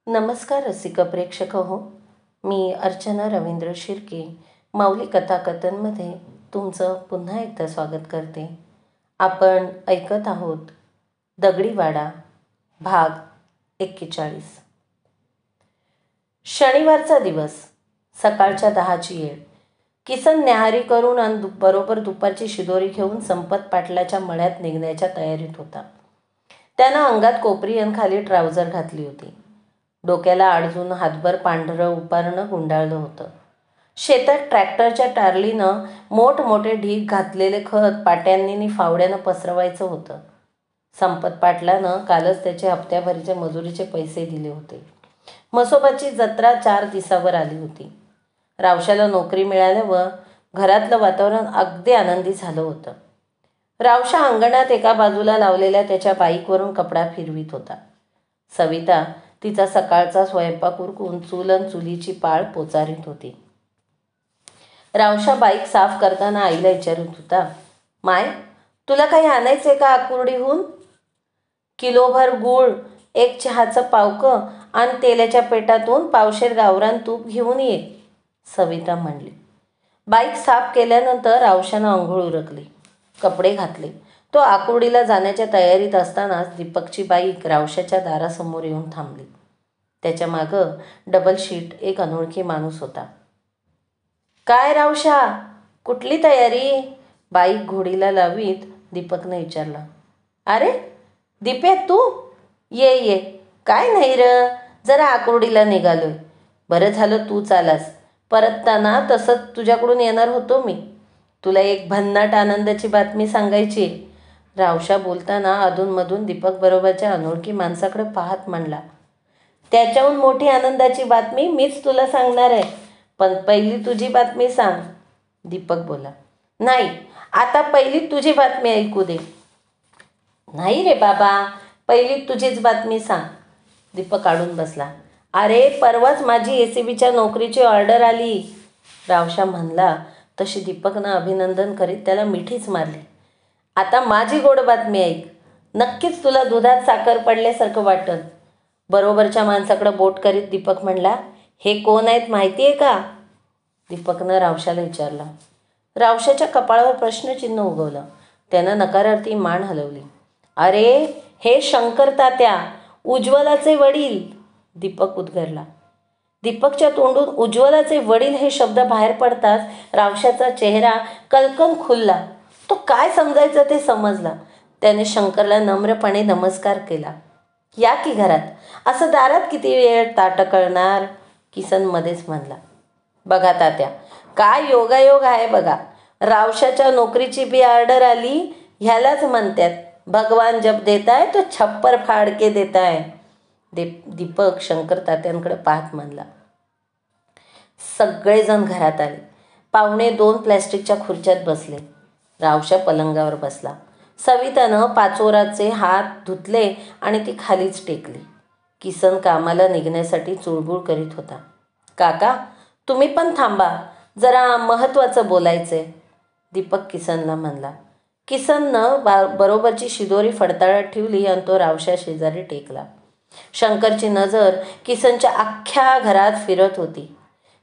नमस्कार रसिक प्रेक्षक हो. मी अर्चना रवींद्र शिर्के माऊली कथाकथनमध्ये तुमचं पुन्हा एकदा स्वागत करते. आपण ऐकत आहोत दगडीवाडा भाग 41. शनिवारचा दिवस, सकाळच्या 10ची वेळ. किसन न्याहारी करून आणि बरोबर दुपारची शिदोरी घेऊन संपत पाटलाच्या मळ्यात निघण्याच्या तयारीत होता. त्यानं अंगात कोपरी आणि खाली ट्राउझर घातली होती. डोक्याला आडजून हातभर पांढरं उपारणं गुंडाळलं होतं. शेतात ट्रॅक्टरच्या टारलीनं मोठमोठे ढीग घातलेले खत पाट्यांनी फावड्यानं पसरवायचं होतं. संपत पाटलानं कालच त्याचे हप्त्याभरीचे मजुरीचे पैसे दिले होते. म्हसोबाची जत्रा 4 दिवसावर आली होती. रावशाला नोकरी मिळाल्यावर घरातलं वातावरण अगदी आनंदी झालं होतं. रावशा अंगणात एका बाजूला लावलेल्या त्याच्या बाईकवरून कपडा फिरवीत होता. सविता तिचा सकाळचा स्वयंपाक उरकून चूल आणि चुलीची पाळ पोचारीत होती. रावशा बाईक साफ करताना आईला विचारत होता, माय, तुला काही आणायचंय का आकुर्डीहून? किलोभर गूळ, 1 चहाचं पावकं आणि तेलाच्या पेटातून पावशेर गावरान तूप घेऊन ये, सविता म्हणली. बाईक साफ केल्यानंतर रावशानं अंघोळ उरकली, कपडे घातले. तो आकुर्डीला जाण्याच्या तयारीत असतानाच दीपकची बाईक रावशाच्या दारासमोर येऊन थांबली. त्याच्या मागं डबल शीट एक अनोळखी माणूस होता. काय रावशा, कुठली तयारी? बाईक घोडीला लावीत दीपकने विचारलं. अरे दीपे, तू ये ये. काय नाही र, जरा आकुर्डीला निघालोय. बरं झालं तू चालास. परतताना तसंच तुझ्याकडून येणार होतो मी. तुला एक भन्नाट आनंदाची बातमी सांगायची. रावशा बोलताना अधूनमधून दीपक बरोबरच्या अनोळखी माणसाकडे पाहत म्हणला. त्याच्याहून मोठी आनंदाची बातमी मीच तुला सांगणार आहे, पण पहिली तुझी बातमी सांग, दीपक बोला. नाही, आता पहिली तुझी बातमी ऐकू दे. नाही रे बाबा, पहिली तुझीच बातमी सांग, दीपक आडून बसला. अरे परवाच माझी ACBच्या नोकरीची ऑर्डर आली, रावशा म्हणला. तशी दीपकनं अभिनंदन करीत त्याला मिठीच मारली. आता माझी गोड बातमी ऐक. नक्कीच तुला दुधात साखर पडल्यासारखं वाटतं. बरोबरच्या माणसाकडे बोट करीत दीपक म्हणला. हे कोण आहेत माहिती आहे का? दीपकनं रावशाला विचारलं. रावशाच्या कपाळावर प्रश्नचिन्ह उगवलं. त्यानं नकारार्थी मान हलवली. अरे हे शंकर तात्या, उज्ज्वलाचे वडील, दीपक उद्गारला. दीपकच्या तोंडून उज्ज्वलाचे वडील हे शब्द बाहेर पडताच रावशाचा चेहरा कलकन खुलला. तो काय समजायचं ते समजला. त्याने शंकरला नम्रपणे नमस्कार केला. या की घरात. असं दारात किती वेळ ताटं कळणार, किसन मध्येच म्हणला. बघा तात्या, काय योगायोग आहे बघा. रावशाच्या नोकरीची बी ऑर्डर आली. ह्यालाच म्हणतात भगवान जब देताय तो छप्पर फाड के देताय, दीपक शंकर तात्यांकडे पाहत म्हणला. सगळेजण घरात आले. पाहुणे 2 प्लॅस्टिकच्या खुर्च्यात बसले. रावशा पलंगावर बसला. सवितानं पाचोराचे हात धुतले आणि ती खालीच टेकली. किसन कामाला निघण्यासाठी चुळबुळ करीत होता. काका, तुम्ही पण थांबा, जरा महत्त्वाचं बोलायचंय, दीपक किसनला म्हणला. किसननं बरोबरची शिदोरी फडताळत ठेवली आणि तो रावशा शेजारी टेकला. शंकरची नजर किसनच्या अख्ख्या घरात फिरत होती.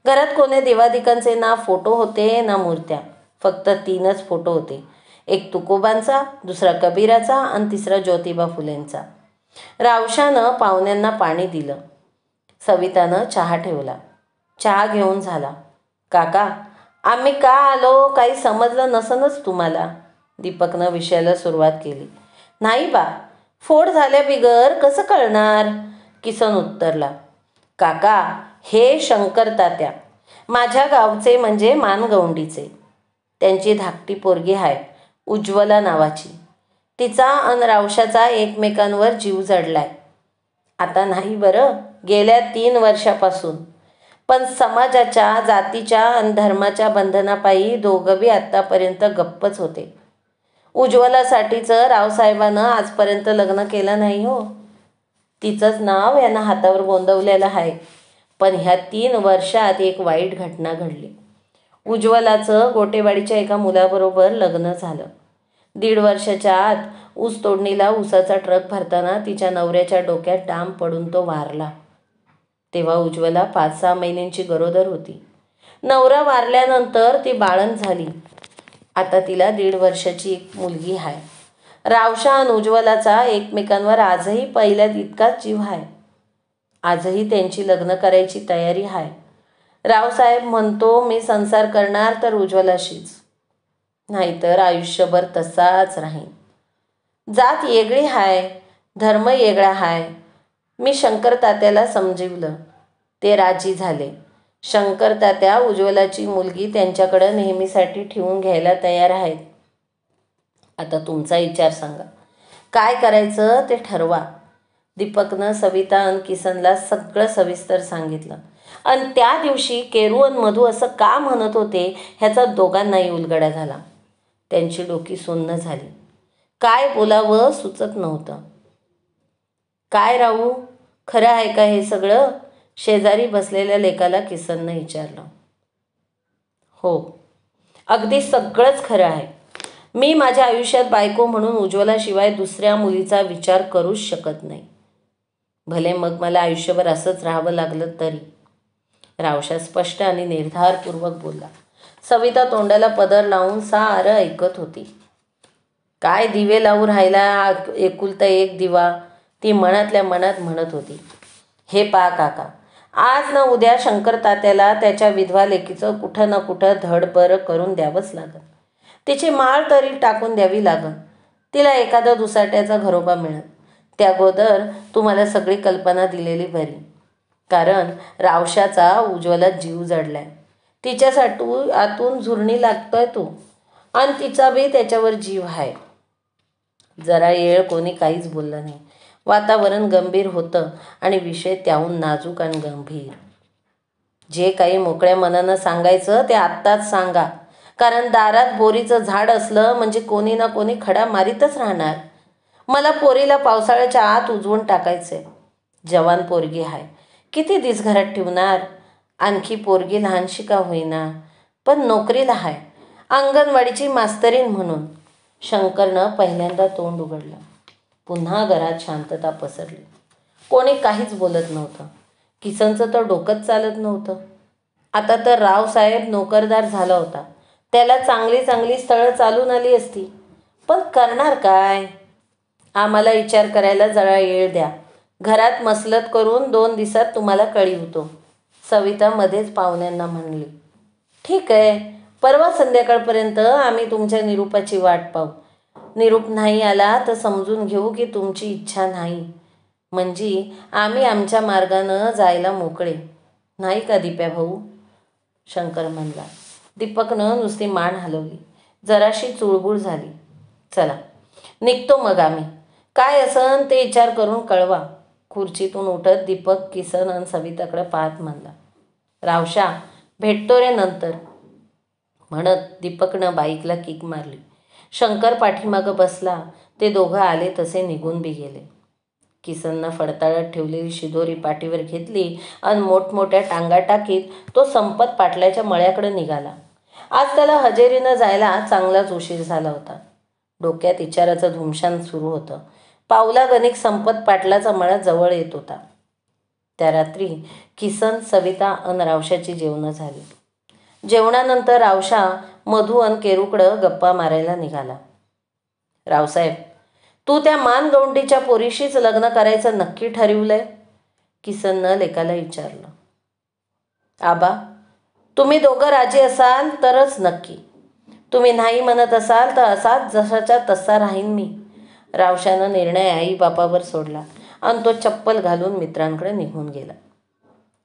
घरात कोणी देवादिकांचे ना फोटो होते ना मूर्त्या. फक्त 3च फोटो होते. एक तुकोबांचा, दुसरा कबीराचा आणि तिसरा ज्योतिबा फुलेंचा. रावशानं पाहुण्यांना पाणी दिलं. सवितानं चहा ठेवला. चहा घेऊन झाला. काका, आम्ही का आलो काही समजलं नसनच तुम्हाला, दीपकनं विषयाला सुरुवात केली. नाही बा, फोड झाल्या बिगर कसं कळणार, किसन उत्तरला. काका, हे शंकर तात्या माझ्या गावचे म्हणजे मानगवंडीचे. त्यांची धाकटी पोरगी आहे उज्ज्वला नावाची. तिचा अन रावशाचा एकमेकांवर जीव जडलाय. आता नाही बरं, गेल्या 3 वर्षापासून. पण समाजाच्या, जातीच्या आणि धर्माच्या बंधनापायी दोघं बी आत्तापर्यंत गप्पच होते. उज्ज्वलासाठीचं रावसाहेबानं आजपर्यंत लग्न केलं नाही हो. तिचंच नाव यांना हातावर गोंदवलेलं आहे. पण ह्या 3 वर्षात एक वाईट घटना घडली. उज्ज्वलाचं गोटेवाडीच्या एका मुलाबरोबर लग्न झालं. 1.5 वर्षाच्या आत ऊस तोडणीला ऊसाचा ट्रक भरताना तिच्या नवऱ्याच्या डोक्यात डांब पडून तो वारला. तेव्हा उज्ज्वला 5-6 महिन्यांची गरोदर होती. नवरा वारल्यानंतर ती बाळंत झाली. आता तिला 1.5 वर्षाची एक मुलगी आहे. रावशा आणि उज्ज्वलाचा एकमेकांवर आजही पहिल्या इतकाच जीव आहे. आजही त्यांची लग्न करायची तयारी आहे. रावसाहेब म्हणतो मी संसार करणार तर उज्ज्वलाशीच, नाहीतर आयुष्यभर तसाच राहीन. जात वेगळी हाय, धर्म वेगळा हाय. मी शंकर तात्याला समजिवलं. ते राजी झाले. शंकर तात्या उज्ज्वलाची मुलगी त्यांच्याकडं नेहमीसाठी ठेवून घ्यायला तयार आहेत. आता तुमचा विचार सांगा, काय करायचं ते ठरवा. दीपकनं सविता आणि किसनला सगळं सविस्तर सांगितलं. आणि त्या दिवशी केरू आणि मधू असं का म्हणत होते ह्याचा दोघांनाही उलगडा झाला. त्यांची डोकी सुन्न झाली. काय बोलावं सुचत नव्हतं. काय राहू, खरं आहे का हे सगळं? शेजारी बसलेल्या लेकाला किसननं विचारलं. हो, अगदी सगळंच खरं आहे. मी माझ्या आयुष्यात बायको म्हणून उज्ज्वलाशिवाय दुसऱ्या मुलीचा विचार करूच शकत नाही. भले मग मला आयुष्यभर असंच राहावं लागलं तरी. रावशा स्पष्ट आणि निर्धारपूर्वक बोलला. सविता तोंडाला पदर लावून सारं ऐकत होती. काय दिवे लावून राहिला एकुलता एक दिवा, ती मनातल्या मनात म्हणत होती. हे पहा काका, आज ना उद्या शंकर तात्याला त्याच्या विधवा लेकीचं कुठं ना कुठं धडबर करून द्यावंच लागल. तिची माळ तरी टाकून द्यावी लागल. तिला एखादा दुसाट्याचा घरोबा मिळेल. त्या अगोदर तुम्हाला सगळी कल्पना दिलेली बरी. कारण रावशाचा उज्ज्वलात जीव जडलाय. तिच्यासाठी आतून झुरणी लागतोय तो, आणि तिचा बी त्याच्यावर जीव आहे. जरा येळ कोणी काहीच बोललं नाही. वातावरण गंभीर होतं आणि विषय त्याहून नाजूक आणि गंभीर. जे काही मोकळ्या मनानं सांगायचं ते आत्ताच सांगा. कारण दारात बोरीचं झाड असलं म्हणजे कोणी ना कोणी खडा मारीतच राहणार. मला पोरीला पावसाळ्याच्या आत उजवून टाकायचंय. जवान पोरगी आहे, किती दिस घरात ठेवणार? आणखी पोरगी लहानशी का होईना, पण नोकरीला आहे, अंगणवाडीची मास्तरीण म्हणून. शंकरनं पहिल्यांदा तोंड उघडलं. पुन्हा घरात शांतता पसरली. कोणी काहीच बोलत नव्हतं. किसनचं तर डोकंच चालत नव्हतं. आता तर रावसाहेब नोकरदार झाला होता. त्याला चांगली चांगली स्थळं चालून आली असती. पण करणार काय? आम्हाला विचार करायला जरा वेळ द्या. घरात मसलत करून 2 दिवसात तुम्हाला कळवतो, सविता मध्येच पाहुण्यांना म्हणली. ठीक आहे, परवा संध्याकाळपर्यंत आम्ही तुमच्या निरोपाची वाट पाहू. निरोप नाही आला तर समजून घेऊ की तुमची इच्छा नाही. म्हणजे आम्ही आमच्या मार्गानं जायला मोकळे. नाही का दिप्या भाऊ? शंकर म्हणला. दीपकनं नुसती मान हलवली. जराशी चुळबुळ झाली. चला निघतो मग आम्ही. काय असन ते विचार करून कळवा. खुर्चीतून उठत दीपक किसन आणि सविताकडे पाहत म्हणला. रावशा, भेटतो रे नंतर. म्हणत दीपकनं बाईकला किक मारली. शंकर पाठीमागं बसला. ते दोघं आले तसे निघून बी गेले. किसननं फडताळत ठेवलेली शिदोरी पाठीवर घेतली आणि मोठमोठ्या टांगा टाकीत तो संपत पाटलाच्या मळ्याकडे निघाला. आज त्याला हजेरीनं जायला चांगलाच उशीर झाला होता. डोक्यात विचाराचं धुमशान सुरू होतं. पावलागणिक संपत पाटलाचा मळा जवळ येत होता. त्या रात्री किसन, सविता आणि रावशाची जेवणं झाली. जेवणानंतर रावशा मधू आणि केरूकडं गप्पा मारायला निघाला. रावसाहेब, तू त्या मानगवंडीच्या पोरीशीच लग्न करायचं नक्की ठरवलंय? किसननं लेकाला विचारलं. आबा, तुम्ही दोघं राजी असाल तरच नक्की. तुम्ही नाही म्हणत असाल तर असाच जसाच्या तसा राहीन मी. रावशानं निर्णय आई बापावर सोडला आणि तो चप्पल घालून मित्रांकडे निघून गेला.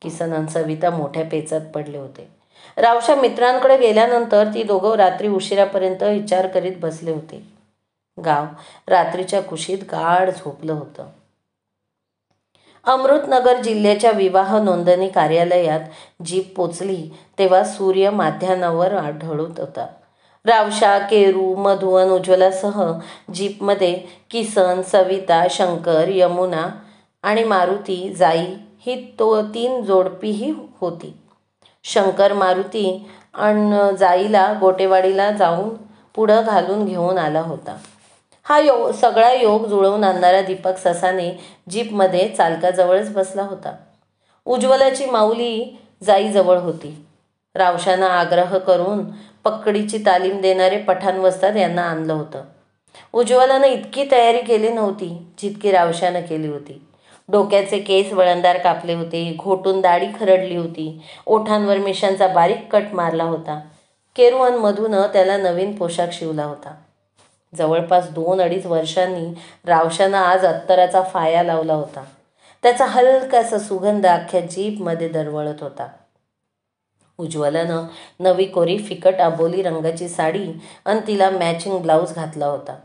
किसन आणि सविता मोठ्या पेचात पडले होते. रावशा मित्रांकडे गेल्यानंतर ती दोघं रात्री उशिरापर्यंत विचार करीत बसले होते. गाव रात्रीच्या कुशीत गाढ झोपलं होतं. अमृतनगर जिल्ह्याच्या विवाह नोंदणी कार्यालयात जीप पोचली तेव्हा सूर्य माध्यान्हावर ढळत होता. रावशा, केरू, मधू आणि उज्ज्वलासह जीपमध्ये किसन, सविता, शंकर, यमुना आणि मारुती जाई ही 3 जोडपीही होती. शंकर मारुती आणि जाईला गोटेवाडीला जाऊन पुढं घालून घेऊन आला होता. हा सगळा योग जुळवून आणणारा दीपक ससाने जीपमध्ये चालकाजवळच बसला होता. उज्ज्वलाची माऊली जाईजवळ होती. रावशानं आग्रह करून पकडीची तालीम देणारे पठाण वस्ताद यांना आणलं होतं. उज्ज्वलानं इतकी तयारी केली नव्हती जितकी रावशानं केली होती. डोक्याचे केस वळणदार कापले होते, घोटून दाढी खरडली होती, ओठांवर मिशांचा बारीक कट मारला होता. केरू आणि मधूनं त्याला नवीन पोशाख शिवला होता. जवळपास 2-2.5 वर्षांनी रावशानं आज अत्तराचा फाया लावला होता. त्याचा हलकासा सुगंध अख्ख्या जीपमध्ये दरवळत होता. उज्ज्वलानं नवी कोरी फिकट अबोली रंगाची साडी आणि तिला मॅचिंग ब्लाऊज घातला होता.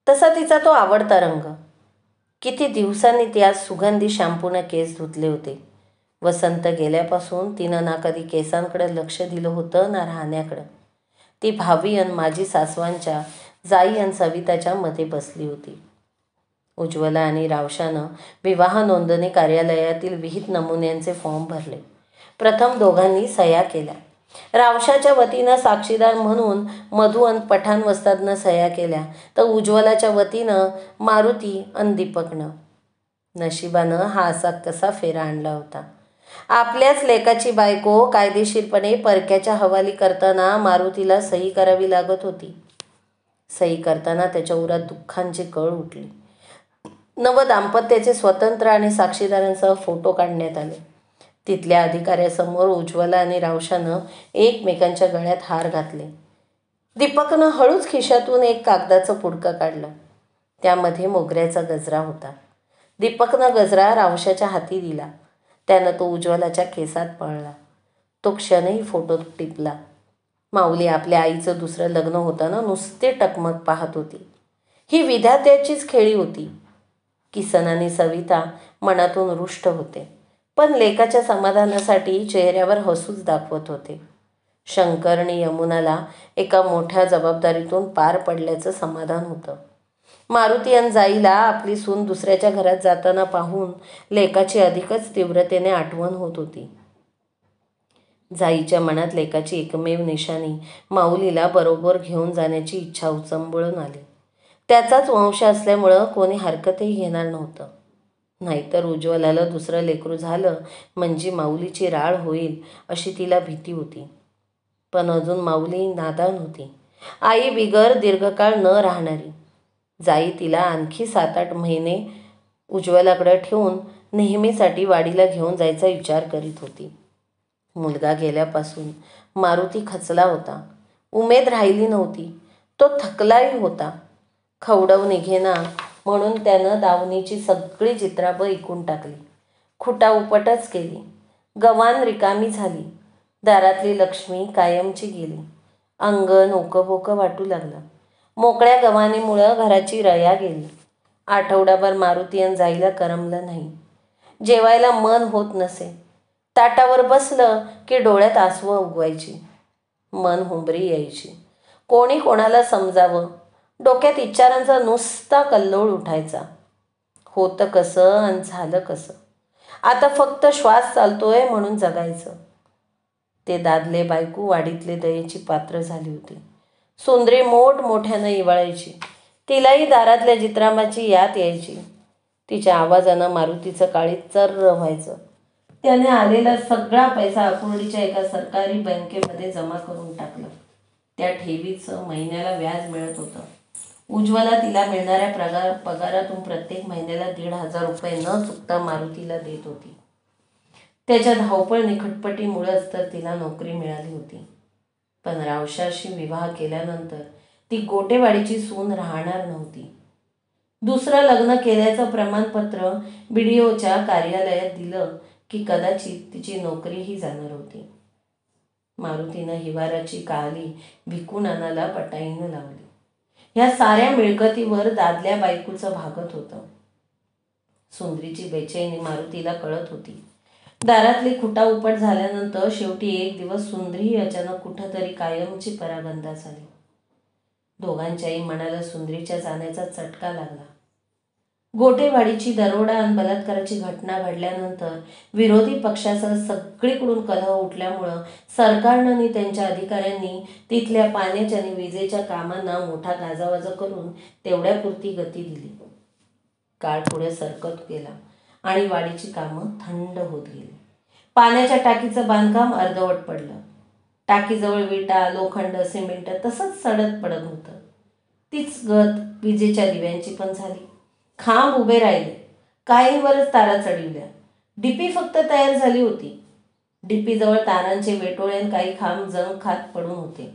तसा तिचा तो आवडता रंग. किती दिवसांनी ती आज सुगंधी शॅम्पूनं केस धुतले होते. वसंत गेल्यापासून तिनं ना कधी केसांकडे लक्ष दिलं होतं ना राहण्याकडं. ती भावी आणि माजी सासवांच्या जाई आणि सविताच्या मध्ये बसली होती. उज्ज्वला आणि रावशानं विवाह नोंदणी कार्यालयातील विहित नमुन्यांचे फॉर्म भरले. प्रथम दोघांनी सह्या केल्या. रावशाच्या वतीनं साक्षीदार म्हणून मधू आणि पठाण वस्तादनं सह्या केल्या, तर उज्ज्वलाच्या वतीनं मारुती आणि दीपकनं. नशिबानं हा असा कसा फेरा आणला होता. आपल्याच लेकाची बायको कायदेशीरपणे परक्याच्या हवाली करताना मारुतीला सही करावी लागत होती. सही करताना त्याच्या उरात दुःखांची कळ उठली. नवदाम्पत्याचे स्वतंत्र आणि साक्षीदारांसह फोटो काढण्यात आले. तिथल्या अधिकाऱ्यासमोर उज्ज्वला आणि रावशानं एकमेकांच्या गळ्यात हार घातले. दीपकनं हळूच खिशातून एक कागदाचं पुडकं काढलं. त्यामध्ये मोगऱ्याचा गजरा होता. दीपकनं गजरा रावशाच्या हाती दिला. त्यानं तो उज्ज्वलाच्या केसात पळला. तो क्षणही फोटोत टिपला. माऊली आपल्या आईचं दुसरं लग्न होताना नुसते टकमक पाहत होती. ही विधात्याचीच खेळी होती. किसन आणि सविता मनातून रुष्ट होते, पण लेकाच्या समाधानासाठी चेहऱ्यावर हसूच दाखवत होते. शंकर आणि यमुनाला एका मोठ्या जबाबदारीतून पार पडल्याचं समाधान होतं. मारुती आणि जाईला आपली सून दुसऱ्याच्या घरात जाताना पाहून लेकाची अधिकच तीव्रतेने आठवण होत होती. जाईच्या मनात लेकाची एकमेव निशाणी माऊलीला बरोबर घेऊन जाण्याची इच्छा उचंबळून आली. त्याचाच वंश असल्यामुळं कोणी हरकतही घेणार नव्हतं. नाहीतर उज्ज्वलाला दुसरं लेकरू झालं म्हणजे माऊलीची राळ होईल अशी तिला भीती होती. पण अजून माऊली नादान होती. आई बिगर दीर्घकाळ न राहणारी. जाई तिला आणखी 7-8 महिने उज्ज्वलाकडे ठेवून नेहमीसाठी वाडीला घेऊन जायचा विचार करीत होती. मुलगा गेल्यापासून मारुती खचला होता. उमेद राहिली नव्हती. तो थकलाही होता. खवडव निघेना म्हणून त्यानं दावणीची सगळी चित्राबं इकून टाकली. खुटा उपटच केली. गव्हाण रिकामी झाली. दारातली लक्ष्मी कायमची गेली. अंगण ओकबोकं वाटू लागलं. मोकळ्या गव्हाणीमुळं घराची रया गेली. आठवडाभर मारुती आणि जाईला करमलं नाही. जेवायला मन होत नसे. ताटावर बसलं की डोळ्यात आसवं उगवायची. मन हुंबरी यायची. कोणी कोणाला समजावं. डोक्यात विचारांचा नुसता कल्लोळ उठायचा. होतं कसं आणि झालं कसं. आता फक्त श्वास चालतोय म्हणून जगायचं. ते दादले बायको वाडीतले दयेची पात्र झाली होती. सुंदरी मोठमोठ्यानं इवाळायची. तिलाही दारातल्या जित्रामाची याद यायची. तिच्या आवाजानं मारुतीचं काळीज चर्र व्हायचं. त्याने आलेला सगळा पैसा आकुर्डीच्या एका सरकारी बँकेमध्ये जमा करून टाकला. त्या ठेवीचं महिन्याला व्याज मिळत होतं. उज्ज्वला तिला मिळणाऱ्या पगारातून प्रत्येक महिन्याला 1,500 रुपये न चुकता मारुतीला देत होती. त्याच्या धावपळ निखटपटीमुळंच तर तिला नोकरी मिळाली होती. पण रावशाशी विवाह केल्यानंतर ती गोटेवाडीची सून राहणार नव्हती. दुसरं लग्न केल्याचं प्रमाणपत्र BDOच्या कार्यालयात दिलं की कदाचित तिची नोकरीही जाणार होती. मारुतीनं हिवाराची काली विकून आणायला पटाईनं लावली. ह्या साऱ्या मिळकतीवर दादल्या बायकोचं भागत होतं. सुंदरीची बेचैनी मारुतीला कळत होती. दारातली खुटा उपट झाल्यानंतर शेवटी एक दिवस सुंदरीही अचानक कुठंतरी कायमची परागंदा झाली. दोघांच्याही मनाला सुंदरीच्या जाण्याचा चटका लागला. गोटेवाडीची दरोडा आणि बलात्काराची घटना घडल्यानंतर विरोधी पक्षासह सगळीकडून कलह उठल्यामुळं सरकारनं आणि त्यांच्या अधिकाऱ्यांनी तिथल्या पाण्याच्या आणि विजेच्या कामांना मोठा गाजावाजा करून तेवढ्यापुरती गती दिली. काळ पुढे सरकत गेला आणि वाडीची कामं थंड होत गेली. पाण्याच्या टाकीचं बांधकाम अर्धवट पडलं. टाकीजवळ विटा, लोखंड, सिमेंट तसंच सडत पडत होतं. तीच गत विजेच्या दिव्यांची पण झाली. खांब उभे राहिले, काहींवरच तारा चढविल्या. डीपी फक्त तयार झाली होती. डीपीजवळ तारांचे वेटोळे काही खांब जण खात पडून होते.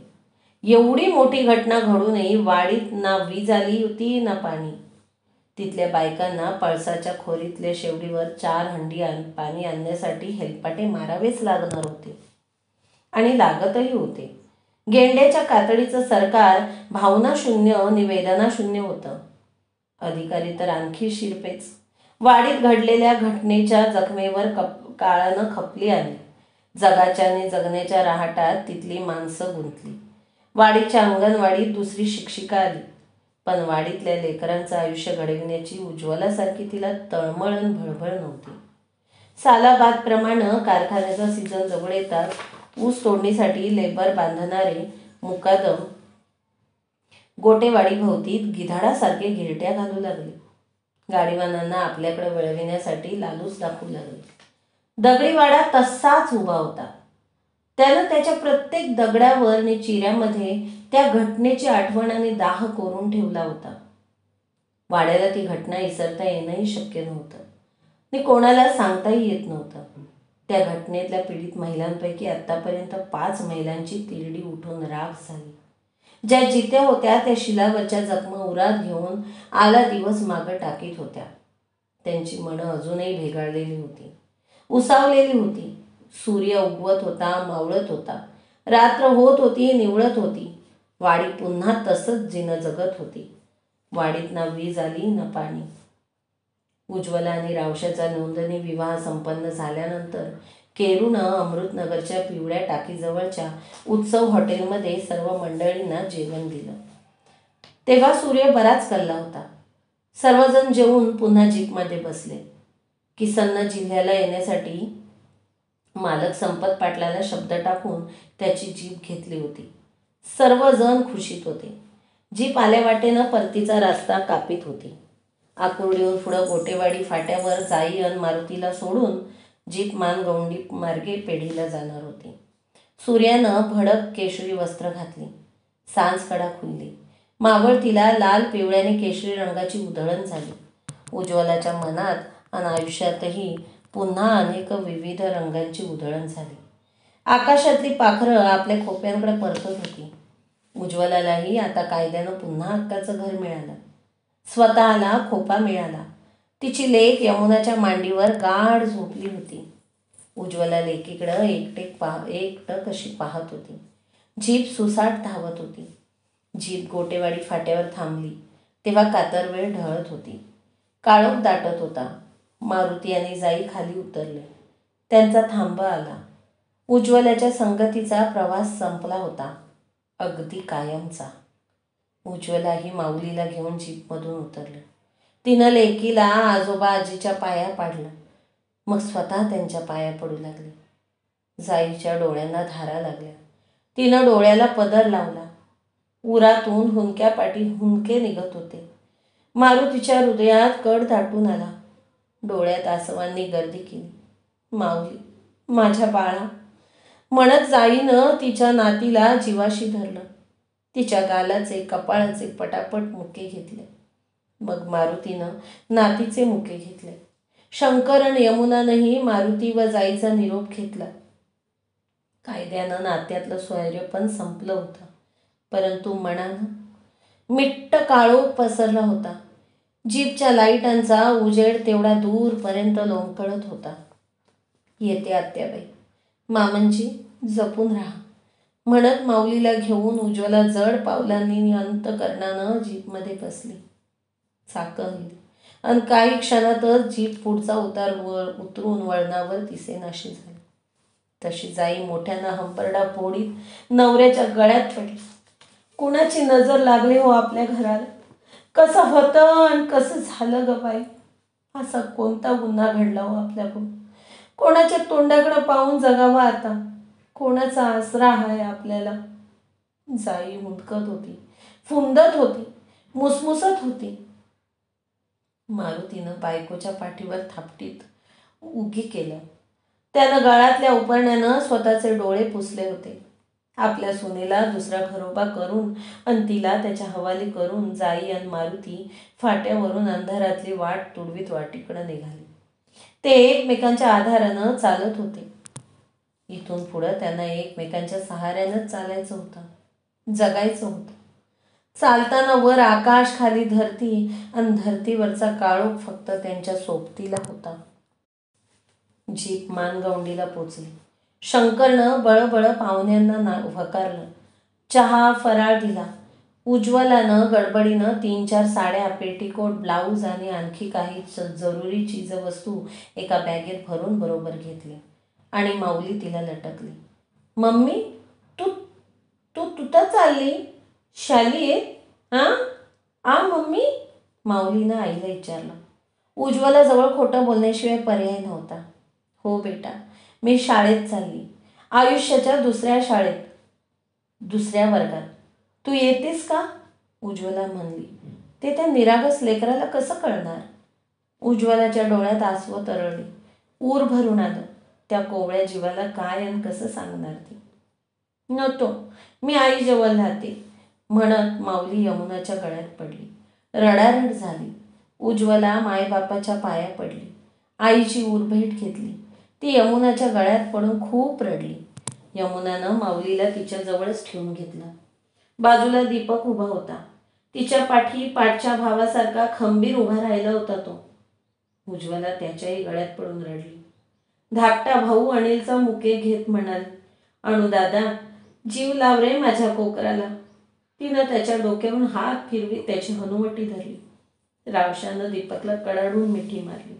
एवढी मोठी घटना घडूनही वाडीत ना वीज आली होती ना पाणी. तिथल्या बायकांना पळसाच्या खोरीतल्या शेवडीवर 4 हंडी पाणी आणण्यासाठी हेलपाटे मारावेच लागणार होते. आणि लागतही होते. गेंड्याच्या कातडीचं सरकार भावनाशून्य निवेदनाशून्य होतं. अधिकारी तर आणखी शिरपेच. वाडीत घडलेल्या घटनेच्या जखमेवर काळानं खपली आली. जगाच्या आणि जगण्याच्या रहाटात तिथली माणसं गुंतली. वाडीच्या अंगणवाडीत दुसरी शिक्षिका आली. पण वाडीतल्या लेकरांचं आयुष्य घडविण्याची उज्ज्वलासारखी तिला तळमळण भळभळ नव्हती. सालाबादप्रमाणे कारखान्याचा सीझन जवळ येताच ऊस तोडणीसाठी लेबर बांधणारे मुकादम गोटेवाडी भोवतीत गिधाडासारखे घिरट्या घालू लागले. गाडीवानांना आपल्याकडे वळविण्यासाठी लालूच दाखवू लागले. दगडीवाडा तसाच उभा होता. त्यानं त्याच्या प्रत्येक दगडावर आणि चिऱ्यामध्ये त्या घटनेची आठवण आणि दाह कोरून ठेवला होता. वाड्याला ती घटना विसरता येणंही शक्य नव्हतं आणि कोणाला सांगताही येत नव्हतं. त्या घटनेतल्या पीडित महिलांपैकी आत्तापर्यंत 5 महिलांची तिरडी उठून राख झाली. ज्या जित्या होत्या त्या शिलावरच्या जखमा उरात घेऊन आला दिवस मागं टाकीत होत्या. त्यांची मनं अजूनही भेगाळलेली होती, उसावलेली होती. सूर्य उगवत होता, मावळत होता. रात्र होत होती, निवळत होती. वाडी पुन्हा तसंच जिनं जगत होती. वाडीत ना वीज आली ना पाणी. उज्ज्वला आणि रावशाचा नोंदणी विवाह संपन्न झाल्यानंतर केरूनं अमृतनगरच्या पिवळ्या टाकीजवळच्या उत्सव हॉटेलमध्ये सर्व मंडळींना जेवण दिलं. तेव्हा सूर्य बराच कल्ला होता. सर्वजण जेवून पुन्हा जीपमध्ये बसले. किसननं जिल्ह्याला येण्यासाठी मालक संपत पाटलाला शब्द टाकून त्याची जीप घेतली होती. सर्वजण खुशीत होते. जीप आल्या वाटेनं परतीचा रस्ता कापीत होती. आकुर्डीहून पुढं गोटेवाडी फाट्यावर जाई अन मारुतीला सोडून जीप मानगौंडी मार्गे पेढीला जाणार होती. सूर्यानं भडक केशरी वस्त्र घातली. सांजकडा खुलली. मावळतीला लाल, पिवळ्या आणि केशरी रंगाची उधळण झाली. उज्ज्वलाच्या मनात आणि आयुष्यातही पुन्हा अनेक विविध रंगांची उधळण झाली. आकाशातली पाखरं आपल्या खोप्यांकडे परतत होती. उज्ज्वलालाही आता कायद्यानं पुन्हा हक्काचं घर मिळालं. स्वतःला खोपा मिळाला. तिची लेक यमुनाच्या मांडीवर गाढ झोपली होती. उज्ज्वला लेकीकडं एकटक अशी पाहत होती. जीप सुसाट धावत होती. जीप गोटेवाडी फाट्यावर थांबली तेव्हा कातर वेळ ढळत होती. काळोख दाटत होता. मारुती आणि जाई खाली उतरले. त्यांचा थांबा आला. उज्ज्वलाच्या संगतीचा प्रवास संपला होता, अगदी कायमचा. उज्ज्वला ही माऊलीला घेऊन जीपमधून उतरली. तिनं लेकीला आजोबा आजीच्या पाया पाडलं. मग स्वतः त्यांच्या पाया पडू लागली. जाईच्या डोळ्यांना धारा लागल्या. तिनं डोळ्याला पदर लावला. उरातून हुंक्यापाठी हुंके निघत होते. मारुतीच्या हृदयात कड दाटून आला. डोळ्यात आसवांनी गर्दी केली. माऊली, माझ्या बाळा म्हणत जाईनं तिच्या नातीला जीवाशी धरलं. तिच्या गालाचे, कपाळाचे पटापट मुके घेतले. मग मारुतीनं नातीचे मुके घेतले. शंकर आणि यमुनानंही मारुती व जाईचा निरोप घेतला. कायद्यानं नात्यातलं स्वैर्य पण संपलं होतं, परंतु मनानं मिट्ट काळोख पसरला होता. जीपच्या लाईटांचा उजेड तेवढा दूरपर्यंत लोंबकळत होता. येते आत्याबाई, मामनजी जपून राहा म्हणत माऊलीला घेऊन उज्ज्वला जड पावलांनी अंतकरणानं जीपमध्ये बसली. चाकं हलली आणि काही क्षणातच जीप पुढचा उतरून वळणावर दिसेनाशी झाली. तशी जाई मोठ्यानं हंबरडा फोडीत नवऱ्याच्या गळ्यात पडली. कुणाची नजर लागली हो आपल्या घराला? कसं होतं आणि कसं झालं ग बाई? असा कोणता गुन्हा घडला हो आपल्याकडून? कोणाच्या तोंडाकडे पाहून जगावं आता? कोणाचा आसरा आहे आपल्याला? जाई हुंदकत होती, फुंदत होती, मुसमुसत होती. मारुतीनं बायकोच्या पाठीवर थापटीत उगी केलं. त्यानं गळातल्या उपरण्यानं स्वतःचे डोळे पुसले होते. आपल्या सुनेला दुसरा घरोबा करून आणि तिला त्याच्या हवाली करून जाई आणि मारुती फाट्यावरून अंधारातली वाट तुडवीत वाटीकडं निघाले. ते एकमेकांच्या आधारानं चालत होते. इथून पुढं त्यांना एकमेकांच्या सहाऱ्यानंच चालायचं होतं, जगायचं होतं. चालताना वर आकाश, खाली धरती आणि धरतीवरचा काळोख फक्त त्यांच्या सोबतीला होता. जीप मानगवंडीला पोचली. शंकरनं बळबळ पाहुण्यांना वकारलं. चहा, फराळ दिला. उज्ज्वलानं गडबडीनं 3-4 साड्या, पेटीकोट, ब्लाऊज आणि आणखी काही जरुरी चीजवस्तू एका बॅगेत भरून बरोबर घेतली आणि माऊली तिला लटकली. मम्मी, तू तू तुता चालली? शाली येत मम्मी? माऊलीनं आईला विचारलं. उज्ज्वलाजवळ खोटं बोलण्याशिवाय पर्याय नव्हता. हो बेटा, मी शाळेत चालली, आयुष्याच्या दुसऱ्या शाळेत, दुसऱ्या वर्गात. तू येतेस का? उज्ज्वला म्हणली. ते त्या निरागस लेकराला कसं कळणार? उज्ज्वलाच्या डोळ्यात आसवं तरळली. ऊर भरून आलं. त्या कोवळ्या जीवाला काय आणि कसं सांगणार ती? नव्हतो, मी आईजवळ राहते म्हणत माऊली यमुनाच्या गळ्यात पडली. रडारड झाली. उज्ज्वला मायबापाच्या पाया पडली. आईची उरभेट घेतली. ती यमुनाच्या गळ्यात पडून खूप रडली. यमुनानं माऊलीला तिच्या जवळच ठेवून घेतलं. बाजूला दीपक उभा होता. तिच्या पाठी पाठच्या भावासारखा खंबीर उभा राहिला होता तो. उज्ज्वला त्याच्याही गळ्यात पडून रडली. धाकटा भाऊ अनिलचा मुके घेत म्हणाल, अणुदादा, जीव लाव रे माझ्या कोकराला. तिनं त्याच्या डोक्यावरून हात फिरवी त्याची हनुवटी धरली. रावशानं दीपकला कडाडून मिठी मारली.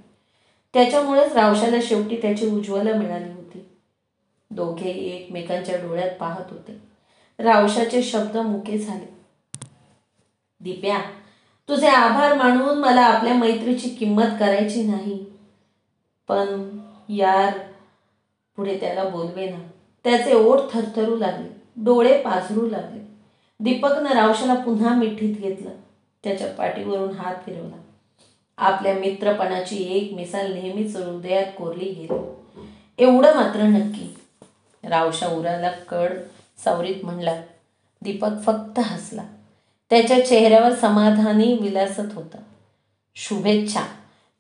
त्याच्यामुळेच रावशाला शेवटी त्याची उज्ज्वला मिळाली होती. दोघेही एकमेकांच्या डोळ्यात पाहत होते. रावशाचे शब्द मुके झाले. दिप्या, तुझे आभार मानून मला आपल्या मैत्रीची किंमत करायची नाही, पण यार, पुढे त्याला बोलवेना. त्याचे ओठ थरथरू लागले, डोळे पाझरू लागले. दीपकनं रावशाला पुन्हा मिठीत घेतलं. त्याच्या पाठीवरून हात फिरवला. आपल्या मित्रपणाची एक मिसाल नेहमीच हृदयात कोरली गेली. एवढं मात्र नक्की. रावशा उराला कड सावरीत म्हणला. दीपक फक्त हसला. त्याच्या चेहऱ्यावर समाधानी विलासत होता. शुभेच्छा.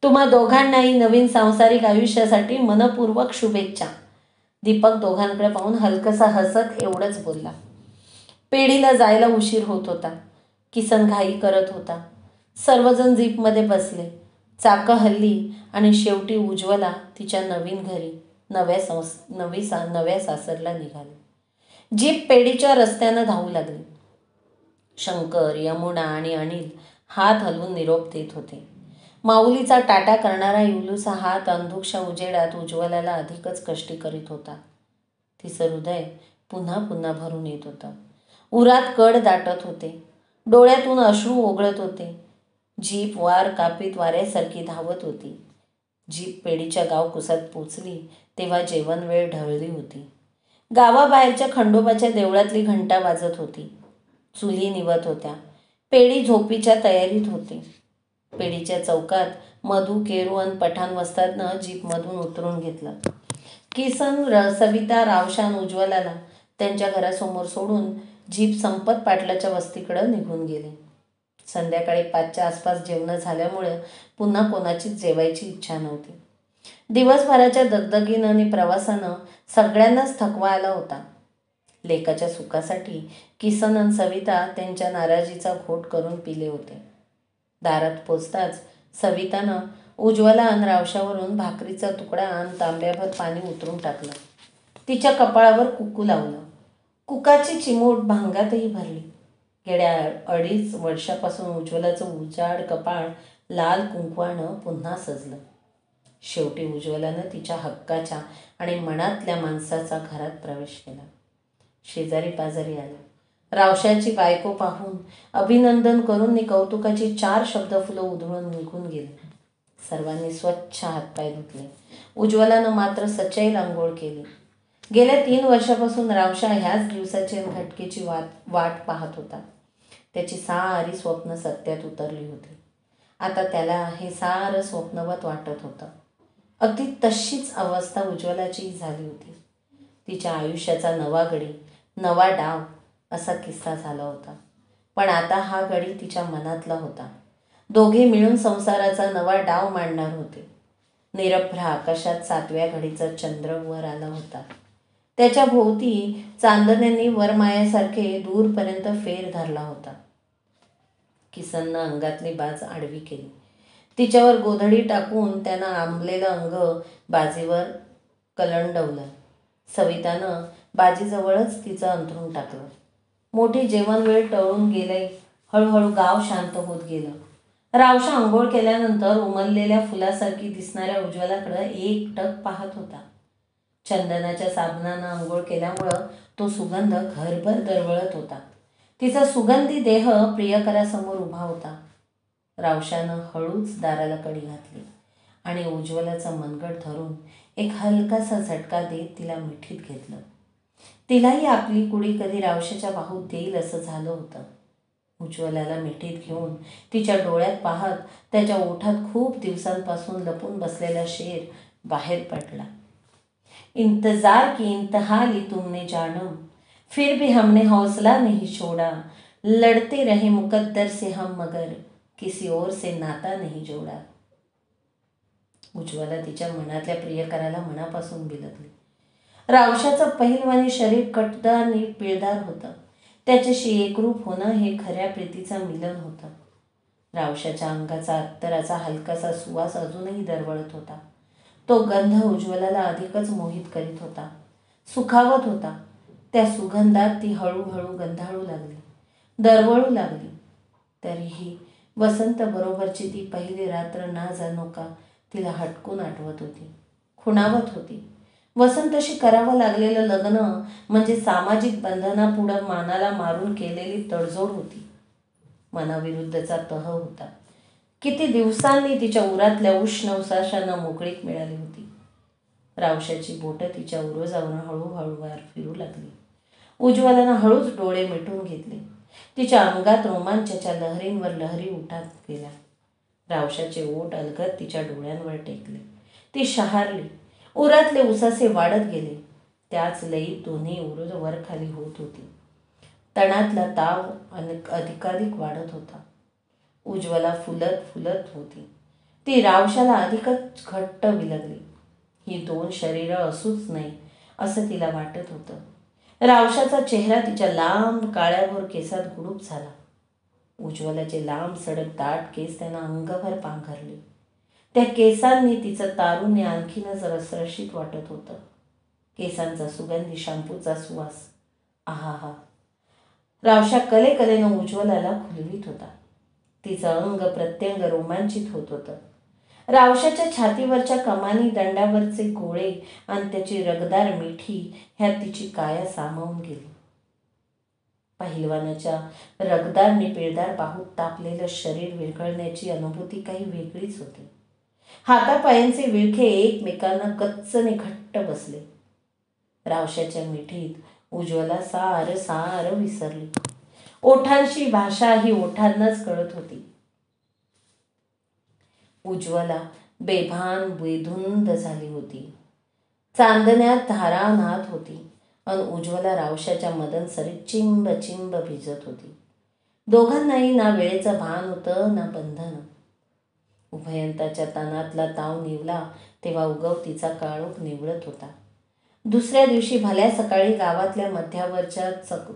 तुम्हा दोघांनाही नवीन सांसारिक आयुष्यासाठी मनपूर्वक शुभेच्छा. दीपक दोघांकडे पाहून हलकसा हसत एवढंच बोलला. पेढीला जायला उशीर होत होता. किसन घाई करत होता. सर्वजण जीपमध्ये बसले. चाकं हल्ली आणि शेवटी उज्ज्वला तिच्या नवीन घरी नव्या सासरला निघाली. जीप पेढीच्या रस्त्यानं धावू लागली. शंकर, यमुना आणि अनिल हात हलवून निरोप देत होते. माऊलीचा टाटा करणारा इवलूसा हात अंधुकशा उजेडात उज्ज्वलाला अधिकच कष्टी करीत होता. तिचं हृदय पुन्हा पुन्हा भरून येत होतं. उरात कड दाटत होते. डोळ्यातून अश्रू ओघळत होते. जीप वार कापीत वाऱ्यासारखी धावत होती. जीप पेढीच्या गावकुसात पोचली तेव्हा जेवण वेळ ढळली होती. गावाबाहेरच्या खंडोबाच्या देवळातली घंटा वाजत होती. चुली निवत होत्या. पेढी झोपीच्या तयारीत होती. पेढीच्या चौकात मधू, केरू आणि पठाण वस्तादनं जीपमधून उतरून घेतलं. किसन, सविता, रावशान उज्ज्वलाला त्यांच्या घरासमोर सोडून जीप संपत पाटलाच्या वस्तीकडं निघून गेले. संध्याकाळी 5च्या आसपास जेवणं झाल्यामुळे पुन्हा कोणाचीच जेवायची इच्छा नव्हती. दिवसभराच्या दगदगीनं आणि प्रवासानं सगळ्यांनाच थकवा आला होता. लेकाच्या सुखासाठी किसन आणि सविता त्यांच्या नाराजीचा घोट करून पिले होते. दारात पोचताच सवितानं उज्ज्वला आणि रावशावरून भाकरीचा तुकडा आणि तांब्याभर पाणी उतरून टाकलं. तिच्या कपाळावर कुकू लावलं. कुकाची चिमूट भांगातही भरली. गेल्या 2.5 वर्षापासून उज्ज्वलाचं उजाड कपाळ लाल कुंकवानं पुन्हा सजलं. शेवटी उज्ज्वलानं तिच्या हक्काच्या आणि मनातल्या माणसाचा घरात प्रवेश केला. शेजारी पाजारी आले. रावशाची बायको पाहून अभिनंदन करून कौतुकाची 4 शब्दफुलं उधळून निघून गेले. सर्वांनी स्वच्छ हातपाय धुतले. उज्ज्वलानं मात्र सचैल आंघोळ केली. गेल्या 3 वर्षापासून रावशा ह्याच दिवसाची घटकेची वाट पाहत होता. त्याची सारी स्वप्न सत्यात उतरली होती. आता त्याला हे सारं स्वप्नवत वाटत होतं. अगदी तशीच अवस्था उज्ज्वलाची झाली होती. तिच्या आयुष्याचा नवा गडी, नवा डाव असा किस्सा झाला होता. पण आता हा गडी तिच्या मनातला होता. दोघे मिळून संसाराचा नवा डाव मांडणार होते. निरभ्र आकाशात 7व्या घडीचा चंद्र वर आला होता. त्याच्या भोवती चांदण्यांनी वरमायासारखे दूरपर्यंत फेर धरला होता. किसननं अंगातली बाज आडवी केली. तिच्यावर गोधडी टाकून त्यानं आंबलेलं अंग बाजीवर कलंडवलं. सवितानं बाजीजवळच तिचं अंथरूण टाकलं. मोठी जेवण वेळ टळून गेले. हळूहळू गाव शांत होत गेलं. रावशा आंघोळ केल्यानंतर उमललेल्या फुलासारखी दिसणाऱ्या उज्ज्वलाकडं एकटक पाहत होता. चंदनाच्या साबणानं आंघोळ केल्यामुळं तो सुगंध घरभर दरवळत होता. तिचा सुगंधी देह प्रियकरासमोर उभा होता. रावशानं हळूच दाराला कडी घातली आणि उज्ज्वलाचं मनगट धरून एक हलकासा झटका देत तिला मिठीत घेतलं. तिलाही आपली कुडी कधी रावशाच्या बाहूत देईल असं झालं होतं. उज्ज्वलाला मिठीत घेऊन तिच्या डोळ्यात पाहत त्याच्या ओठात खूप दिवसांपासून लपून बसलेला शेर बाहेर पडला. इंतजार की इंतहा ली तुमने जानम, फिर भी हमने हौसला नहीं छोड़ा, लड़ते रहे मुकद्दर से हम मगर किसी और से नाता नहीं जोड़ा. उज्ज्वला तिच्या मनातल्या प्रियकराला मनापासून बिलगली. रावशाचं पहिलवानी शरीर कटदार आणि पिळदार होतं. त्याच्याशी एकरूप होणं हे खऱ्या प्रीतीचं मिलन होतं. रावशाच्या अंगाचा अत्तराचा हलकासा सुवास अजूनही दरवळत होता. तो गंध उज्ज्वलाला अधिकच मोहित करीत होता, सुखावत होता. त्या सुगंधात ती हळूहळू गंधाळू लागली, दरवळू लागली. तरीही वसंत बरोबरची ती पहिली रात्र ना जाणो का तिला हटकून आठवत होती, खुणावत होती. वसंतशी करावं लागलेलं लग्न म्हणजे सामाजिक बंधनापुढं मानाला मारून केलेली तडजोड होती. मनाविरुद्धचा तह होता. किती दिवसांनी तिच्या उरातल्या उष्ण उसाशांना मोकळीक मिळाली होती. रावशाची बोटं तिच्या उरोजावरून हळूहळू वर फिरू लागली. उज्ज्वलानं हळूच डोळे मिटून घेतले. तिच्या अंगात रोमांचाच्या लहरींवर लहरी उठत गेल्या. रावशाचे ओठ अलगद तिच्या डोळ्यांवर टेकले. ती शहारली. उरातले उसासे वाढत गेले. त्याच लयीत दोन्ही उरोज वरखाली होत होती. तणातला ताव अधिकाधिक वाढत होता. उज्ज्वला फुलत फुलत होती. ती रावशाला अधिकच घट्ट बिलगली. ही दोन शरीरं असूच नाही असं तिला वाटत होतं. रावशाचा चेहरा तिच्या लांब काळ्याभोर केसात गुडूप झाला. उज्ज्वलाचे लांब सडक दाट केस त्यानं अंगभर पांघरले. त्या केसांनी तिचं तारुण्य आणखीनच रसरशीत वाटत होतं. केसांचा सुगंधी शॅम्पूचा सुवास, आहा. रावशा कलेकलेनं उज्ज्वलाला खुलवीत होता. तिचं अंग प्रत्यंग रोमांचित होत होतं. रावशाच्या छातीवरच्या कमानी, दंडावरचे गोळे आणि त्याची रगदार मिठी ह्यात तिची काया सामावून गेली. पहिलवानाच्या रगदार आणि पिळदार बाहूत तापलेलं शरीर विरघळण्याची अनुभूती काही वेगळीच होती. हातापायांचे विळखे एकमेकांना गच्चने घट्ट बसले. रावशाच्या मिठीत उज्ज्वला सारं विसरली. ओठांची भाषा ही ओठांनाच कळत होती. उज्ज्वला बेभान बेधुंद झाली होती. चांदण्यात धारा नाहत होती आणि उज्ज्वला रावशाच्या मदनसरीत चिंब चिंब भिजत होती. दोघांनाही ना वेळेचं भान होतं ना बंधन. उभयंताच्या तनातला ताव निवला तेव्हा उगवतीचा काळोख निवळत होता. दुसऱ्या दिवशी भल्या सकाळी गावातल्या मध्यावरच्या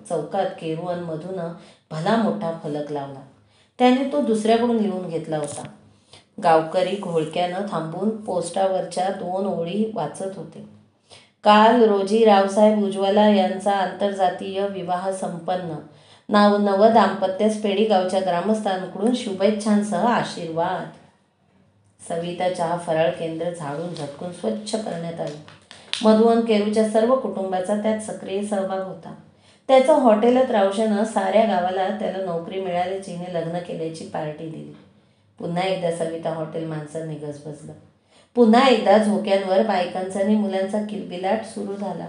चौकात केरुअनमधून भला मोठा फलक लावला. त्याने तो दुसऱ्याकडून लिहून घेतला होता. गावकरी घोळक्यानं थांबून पोस्टावरच्या 2 ओळी वाचत होते. काल रोजी रावसाहेब उज्ज्वला यांचा आंतरजातीय विवाह संपन्न. नवदाम्पत्यास पेडीगावच्या ग्रामस्थांकडून शुभेच्छांसह आशीर्वाद. सविता चहा फराळ केंद्र झाडून झटकून स्वच्छ करण्यात आलं. मधु आणि केरूच्या सर्व कुटुंबाचा त्यात सक्रिय सहभाग होता. त्याचं हॉटेलात रावशानं साऱ्या गावाला त्याला नोकरी मिळाल्याची हिने लग्न केल्याची पार्टी दिली. पुन्हा एकदा सविता हॉटेल माणसांनी गजबजलं. पुन्हा एकदा झोक्यांवर बायकांचा आणि मुलांचा किलबिलाट सुरू झाला.